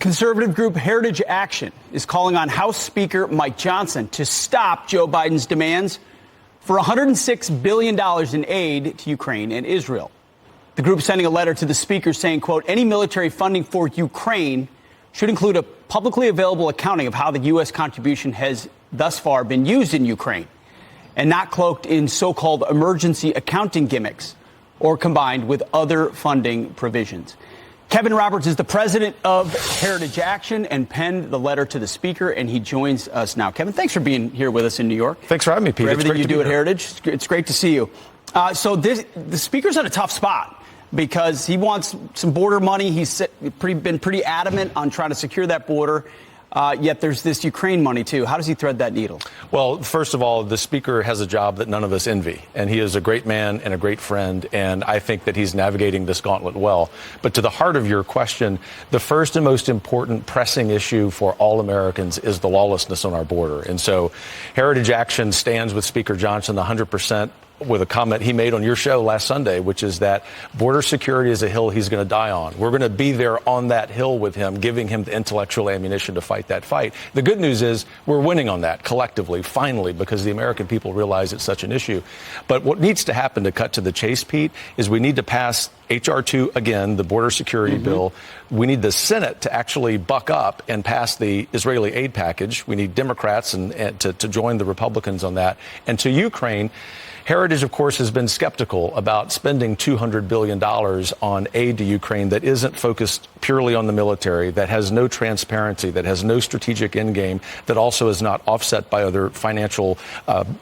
Conservative group Heritage Action is calling on House Speaker Mike Johnson to stop Joe Biden's demands for $106 billion in aid to Ukraine and Israel. The group sending a letter to the speaker saying, quote, any military funding for Ukraine should include a publicly available accounting of how the U.S. contribution has thus far been used in Ukraine and not cloaked in so-called emergency accounting gimmicks or combined with other funding provisions. Kevin Roberts is the president of Heritage Action and penned the letter to the speaker, and he joins us now. Kevin, thanks for being here with us in New York. Thanks for having me, Pete. For everything you do at Heritage. It's great to see you. The speaker's in a tough spot because he wants some border money. He's been pretty adamant on trying to secure that border. Yet there's this Ukraine money, too. How does he thread that needle? Well, first of all, the speaker has a job that none of us envy. And he is a great man and a great friend. And I think that he's navigating this gauntlet well. But to the heart of your question, the first and most important pressing issue for all Americans is the lawlessness on our border. And so Heritage Action stands with Speaker Johnson 100%. With a comment he made on your show last Sunday, which is that border security is a hill he's going to die on. We're going to be there on that hill with him, giving him the intellectual ammunition to fight that fight. The good news is we're winning on that collectively, finally, because the American people realize it's such an issue. But what needs to happen, to cut to the chase, Pete, is we need to pass H.R. 2 again, the border security bill. We need the Senate to actually buck up and pass the Israeli aid package. We need Democrats to join the Republicans on that. And to Ukraine, Heritage, of course, has been skeptical about spending $200 billion on aid to Ukraine that isn't focused purely on the military, that has no transparency, that has no strategic endgame, that also is not offset by other financial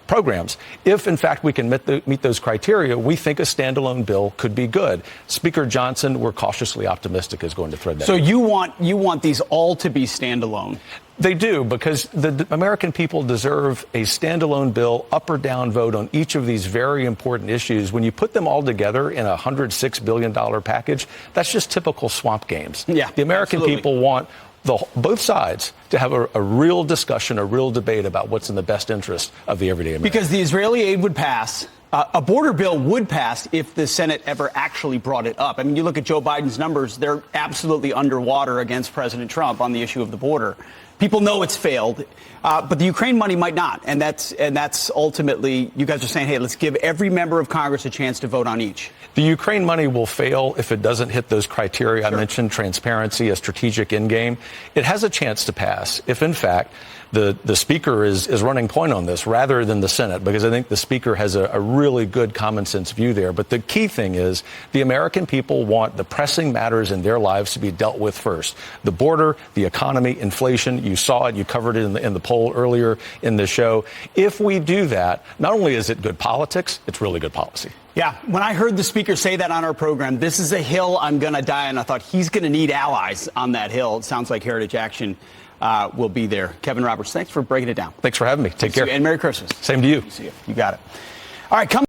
programs. If, in fact, we can meet those criteria, we think a standalone bill could be good. Speaker Johnson, we're cautiously optimistic, is going to thread that. So you want these all to be standalone? They do, because the American people deserve a standalone bill, up or down vote on each of these very important issues. When you put them all together in a $106 billion package, that's just typical swamp games. Yeah, the American absolutely. people want both sides to have a real discussion, a real debate about what's in the best interest of the everyday American. Because the Israeli aid would pass. A border bill would pass if the Senate ever actually brought it up. I mean, you look at Joe Biden's numbers, they're absolutely underwater against President Trump on the issue of the border. People know it's failed, but the Ukraine money might not. And that's ultimately, you guys are saying, hey, let's give every member of Congress a chance to vote on each. The Ukraine money will fail if it doesn't hit those criteria I mentioned, transparency, a strategic endgame. It has a chance to pass if, in fact, the speaker is running point on this rather than the Senate, because I think the speaker has a really good common sense view there. But the key thing is the American people want the pressing matters in their lives to be dealt with first. The border, the economy, inflation. You saw it. You covered it in the poll earlier in the show. If we do that, not only is it good politics, it's really good policy. Yeah, when I heard the speaker say that on our program, this is a hill I'm going to die on, I thought he's going to need allies on that hill. It sounds like Heritage Action will be there. Kevin Roberts, thanks for breaking it down. Thanks for having me. Take care. And Merry Christmas. Same to you. See you. You got it. All right, come